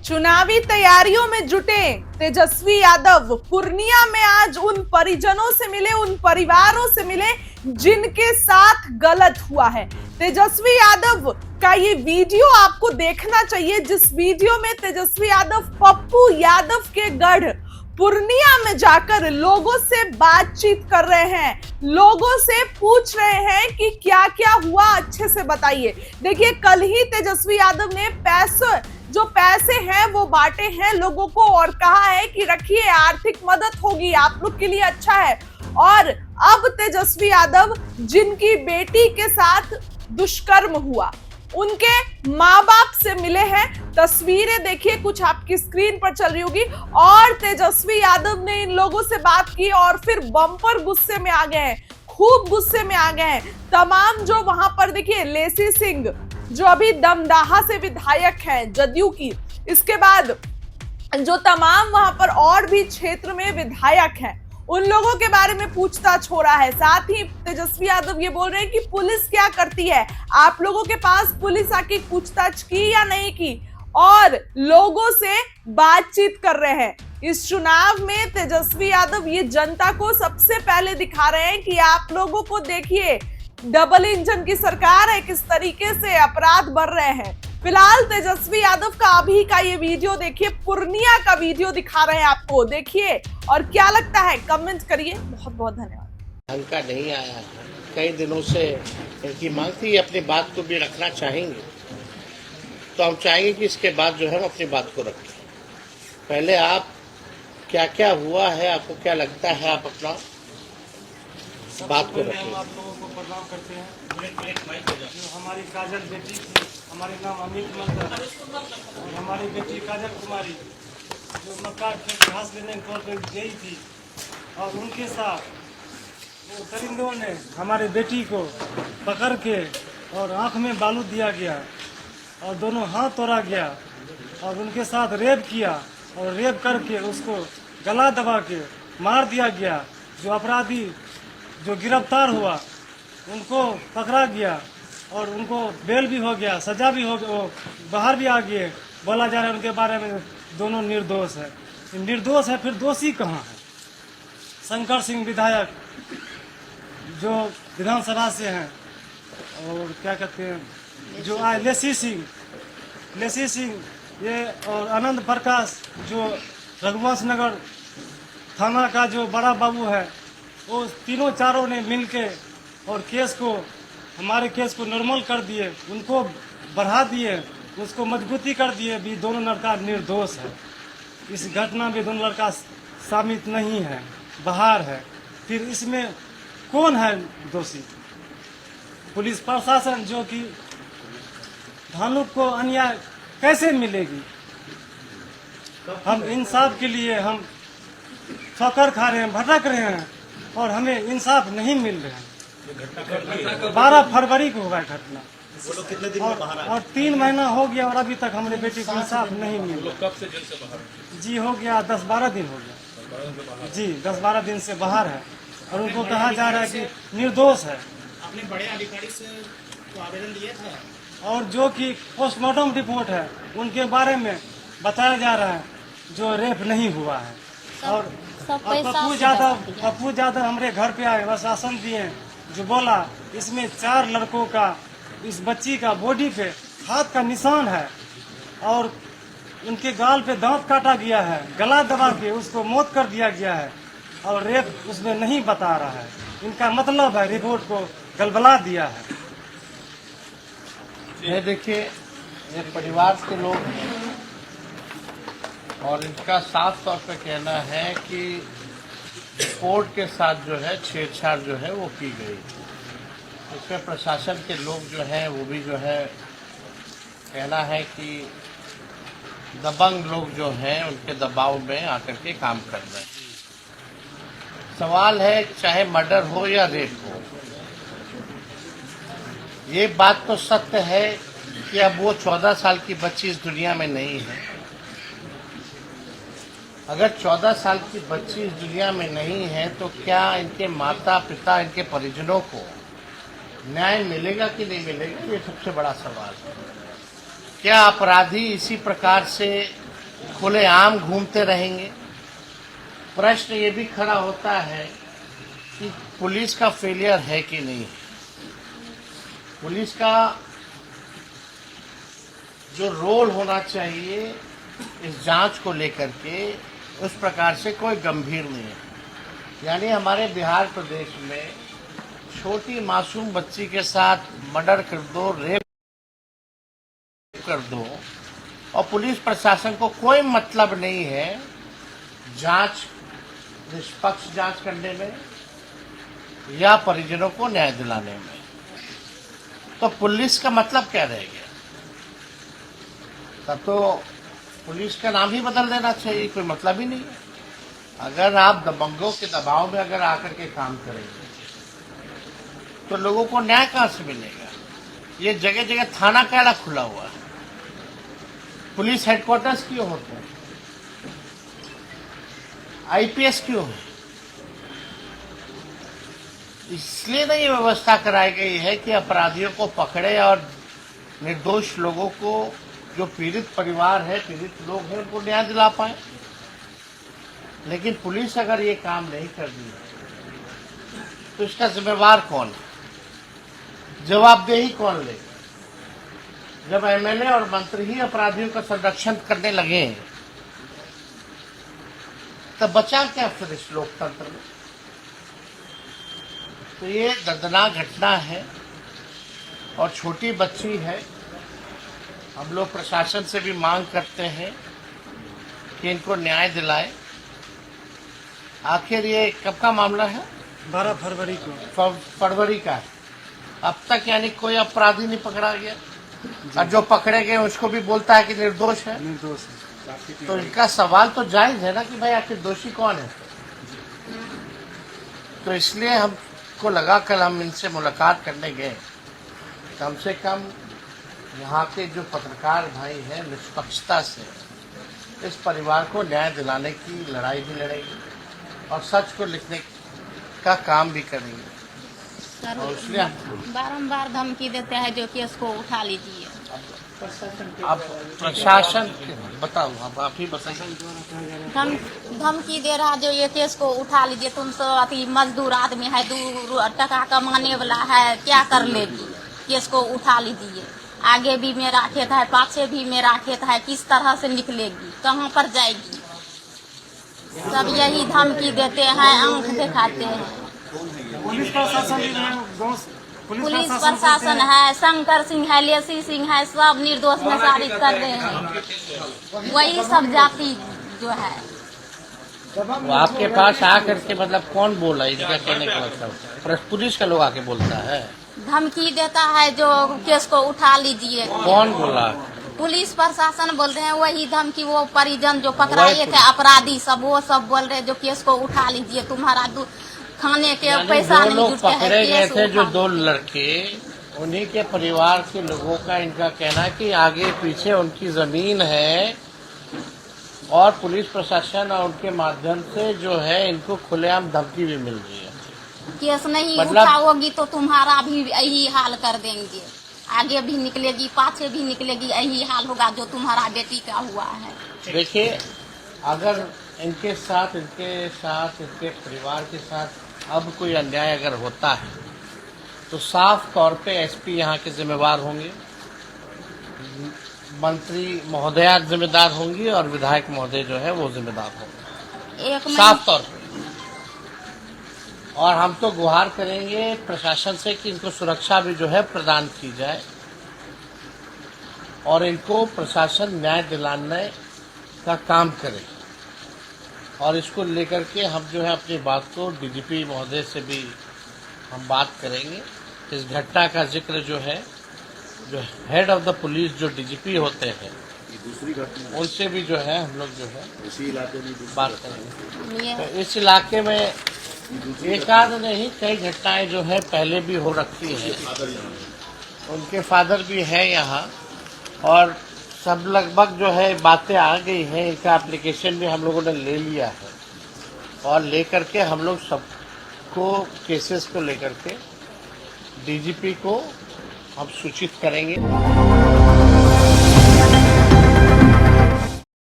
चुनावी तैयारियों में जुटे तेजस्वी यादव पूर्णिया में आज उन परिजनों से मिले, उन परिवारों से मिले जिनके साथ गलत हुआ है। तेजस्वी यादव का ये वीडियो आपको देखना चाहिए, जिस वीडियो में तेजस्वी यादव पप्पू यादव के गढ़ पूर्णिया में जाकर लोगों से बातचीत कर रहे हैं, लोगों से पूछ रहे हैं कि क्या क्या हुआ, अच्छे से बताइए। देखिए, कल ही तेजस्वी यादव ने पैसे हैं वो बांटे हैं लोगों को और कहा है कि रखिए, आर्थिक मदद होगी, आप लोग के लिए अच्छा है। और अब तेजस्वी यादव जिनकी बेटी के साथ दुष्कर्म हुआ, उनके माँ बाप से मिले हैं। तस्वीरें देखिए, कुछ आपकी स्क्रीन पर चल रही होगी। और तेजस्वी यादव ने इन लोगों से बात की और फिर बम्पर गुस्से में आ गए हैं, खूब गुस्से में आ गए हैं। तमाम जो वहां पर देखिए, लेसी सिंह जो अभी दमदाहा से विधायक हैं जदयू की, इसके बाद जो तमाम वहां पर और भी क्षेत्र में विधायक हैं, उन लोगों के बारे में पूछताछ हो रहा है। साथ ही तेजस्वी यादव ये बोल रहे हैं कि पुलिस क्या करती है, आप लोगों के पास पुलिस आके पूछताछ की या नहीं की, और लोगों से बातचीत कर रहे हैं। इस चुनाव में तेजस्वी यादव ये जनता को सबसे पहले दिखा रहे हैं कि आप लोगों को देखिए, डबल इंजन की सरकार है, किस तरीके से अपराध बढ़ रहे हैं। फिलहाल तेजस्वी यादव का अभी का ये वीडियो देखिए, पूर्णिया का वीडियो दिखा रहे हैं आपको, देखिए और क्या लगता है कमेंट करिए। बहुत बहुत धन्यवाद। ढंग का नहीं आया है, कई दिनों से इनकी मांग थी, अपनी बात को भी रखना चाहेंगे, तो हम चाहेंगे कि इसके बाद जो है हम अपनी बात को रखें। पहले आप क्या क्या हुआ है, आपको क्या लगता है, आप अपना बात को रखें। आप लोगों को प्रणाम करते हैं। जो हमारी काजल बेटी थी, हमारे नाम अमित मंडल, और हमारी बेटी काजल कुमारी जो मक्का खेत घास लेने के तौर पर गई थी, और उनके साथ वो दरिंदों ने हमारी बेटी को पकड़ के और आंख में बालू दिया गया और दोनों हाथ तोड़ा गया और उनके साथ रेप किया और रेप करके उसको गला दबा के मार दिया गया। जो अपराधी जो गिरफ्तार हुआ उनको पकड़ा गया और उनको बेल भी हो गया, सजा भी हो गया, वो बाहर भी आ गए। बोला जा रहा है उनके बारे में दोनों निर्दोष है। निर्दोष है, फिर दोषी कहाँ है? शंकर सिंह विधायक जो विधानसभा से हैं, और क्या कहते हैं जो आए लेसी सिंह ये, और आनंद प्रकाश जो रघुवंश नगर थाना का जो बड़ा बाबू है, वो तीनों चारों ने मिलके और हमारे केस को नॉर्मल कर दिए, उनको बढ़ा दिए, उसको मजबूती कर दिए। भी दोनों लड़का निर्दोष है, इस घटना में दोनों लड़का शामिल नहीं है, बाहर है। फिर इसमें कौन है दोषी? पुलिस प्रशासन, जो कि भानुक को अन्याय कैसे मिलेगी? हम इंसाफ के लिए हम ठोकर खा रहे हैं, भटक रहे हैं और हमें इंसाफ नहीं मिल रहा है। 12 फरवरी को हुआ घटना, कितने दिन में बाहर आए? और 3 महीना हो गया और अभी तक हमारे बेटी को इंसाफ नहीं मिल रहा। कब से जेल से बाहर? जी हो गया 10-12 दिन हो गया जी, 10-12 दिन से बाहर है और उनको कहा जा रहा है कि निर्दोष है। आपने बड़े अधिकारी से तो आवेदन दिया था, और जो कि पोस्टमार्टम रिपोर्ट है उनके बारे में बताया जा रहा है जो रेप नहीं हुआ है। और पप्पू यादव हमारे घर पे आए, आश्वासन दिए, जो बोला इसमें 4 लड़कों का, इस बच्ची का बॉडी पे हाथ का निशान है और उनके गाल पे दांत काटा गया है, गला दबा के उसको मौत कर दिया गया है, और रेप उसमें नहीं बता रहा है। इनका मतलब है रिपोर्ट को गलबला दिया है। ये देखिए, ये परिवार के लोग हैं और इनका साफ तौर पर कहना है कि कोर्ट के साथ जो है छेड़छाड़ जो है वो की गई। इसमें प्रशासन के लोग जो हैं वो भी जो है कहना है कि दबंग लोग जो हैं उनके दबाव में आकर के काम कर रहे हैं। सवाल है, चाहे मर्डर हो या रेप हो, ये बात तो सत्य है कि अब वो 14 साल की बच्ची इस दुनिया में नहीं है। अगर 14 साल की बच्ची इस दुनिया में नहीं है तो क्या इनके माता पिता, इनके परिजनों को न्याय मिलेगा कि नहीं मिलेगा? ये सबसे बड़ा सवाल है। क्या अपराधी इसी प्रकार से खुलेआम घूमते रहेंगे। प्रश्न ये भी खड़ा होता है कि पुलिस का फेलियर है कि नहीं है। पुलिस का जो रोल होना चाहिए इस जांच को लेकर के उस प्रकार से कोई गंभीर नहीं है। यानी हमारे बिहार प्रदेश में छोटी मासूम बच्ची के साथ मर्डर कर दो, रेप कर दो और पुलिस प्रशासन को कोई मतलब नहीं है जांच, निष्पक्ष जांच करने में या परिजनों को न्याय दिलाने में। तो पुलिस का मतलब क्या रह गया? तब तो पुलिस का नाम ही बदल देना चाहिए, कोई मतलब ही नहीं है। अगर आप दबंगों के दबाव में अगर आकर के काम करेंगे तो लोगों को न्याय कहां से मिलेगा? ये जगह जगह थाना कैला खुला हुआ है, पुलिस हेडक्वार्टर्स क्यों होते हैं, आईपीएस क्यों है? इसलिए नहीं व्यवस्था कराई गई है कि अपराधियों को पकड़े और निर्दोष लोगों को, जो पीड़ित परिवार है, पीड़ित लोग हैं, उनको न्याय दिला पाए। लेकिन पुलिस अगर ये काम नहीं कर रही है तो इसका जिम्मेवार कौन है? जवाबदेही कौन लेगा? जब एमएलए और मंत्री ही अपराधियों का संरक्षण करने लगे तब बचा क्या फिर इस लोकतंत्र में? तो ये दर्दनाक घटना है और छोटी बच्ची है। हम लोग प्रशासन से भी मांग करते हैं कि इनको न्याय दिलाए। आखिर ये कब का मामला है? 12 फरवरी को। फरवरी का है। अब तक यानी कोई अपराधी नहीं पकड़ा गया और जो पकड़े गए उसको भी बोलता है कि निर्दोष है। निर्दोष है। तो इनका सवाल तो जायज है ना कि भाई आखिर दोषी कौन है? तो इसलिए हमको लगा कल हम इनसे मुलाकात करने गए, कम से कम यहाँ के जो पत्रकार भाई हैं निष्पक्षता से इस परिवार को न्याय दिलाने की लड़ाई भी लड़ेंगे और सच को लिखने का काम भी करेंगे। सर, और इसलिए बारंबार धमकी देते हैं जो केस को उठा लीजिए। अब प्रशासन बताओ, अब आप ही बताइए। धमकी दे रहा जो ये केस को उठा लीजिए, तुम सब अति मजदूर आदमी है, 2 टका कमाने वाला है, क्या कर लेगी? केस को उठा लीजिए। आगे भी मेरा खेत है, पाछे भी मेरा खेत है, किस तरह से निकलेगी, कहाँ पर जाएगी? सब यही धमकी देते हैं, आंख दिखाते हैं। पुलिस प्रशासन भी है, पुलिस प्रशासन है, शंकर सिंह है, लेसी सिंह है, सब निर्दोष में साबित कर रहे हैं। वही सब जाति जो है। वो आपके पास आकर के मतलब कौन बोला इनका कहने का मतलब? पुलिस का लोग आके बोलता है, धमकी देता है जो केस को उठा लीजिए। कौन बोला? पुलिस प्रशासन बोल रहे हैं, वही धमकी वो परिजन जो पकड़ाए थे अपराधी सब, वो सब बोल रहे हैं जो केस को उठा लीजिए, तुम्हारा खाने के पैसा जो नहीं लोग जुटते हैं, पकड़े गए केस थे, जो उठा। 2 लड़के, उन्हीं के परिवार के लोगों का इनका कहना है कि आगे पीछे उनकी जमीन है और पुलिस प्रशासन और उनके माध्यम से जो है इनको खुलेआम धमकी भी मिल रही है। केस नहीं मतलब उठाओगी तो तुम्हारा भी यही हाल कर देंगे, आगे भी निकलेगी, पाछे भी निकलेगी, यही हाल होगा जो तुम्हारा बेटी का हुआ है। देखिए, अगर इनके साथ, इनके परिवार के साथ अब कोई अन्याय अगर होता है तो साफ तौर पे एसपी यहाँ के जिम्मेवार होंगे, मंत्री महोदया जिम्मेदार होंगी और विधायक महोदय जो है वो जिम्मेदार होंगे, साफ तौर पे। और हम तो गुहार करेंगे प्रशासन से कि इनको सुरक्षा भी जो है प्रदान की जाए और इनको प्रशासन न्याय दिलाने का काम करे। और इसको लेकर के हम जो है अपनी बात को डीजीपी महोदय से भी हम बात करेंगे। इस घटना का जिक्र जो है, जो हेड ऑफ द पुलिस जो डीजीपी होते हैं, उनसे भी जो है हम लोग जो है इसी इलाके में बात करेंगे। तो इस इलाके में एक आध नहीं, कई घटनाएं जो है पहले भी हो रखी है। उनके फादर भी है यहाँ और सब लगभग जो है बातें आ गई हैं। इनका एप्लीकेशन भी हम लोगों ने ले लिया है और लेकर के हम लोग सबको केसेस को लेकर के डीजीपी को हम सूचित करेंगे।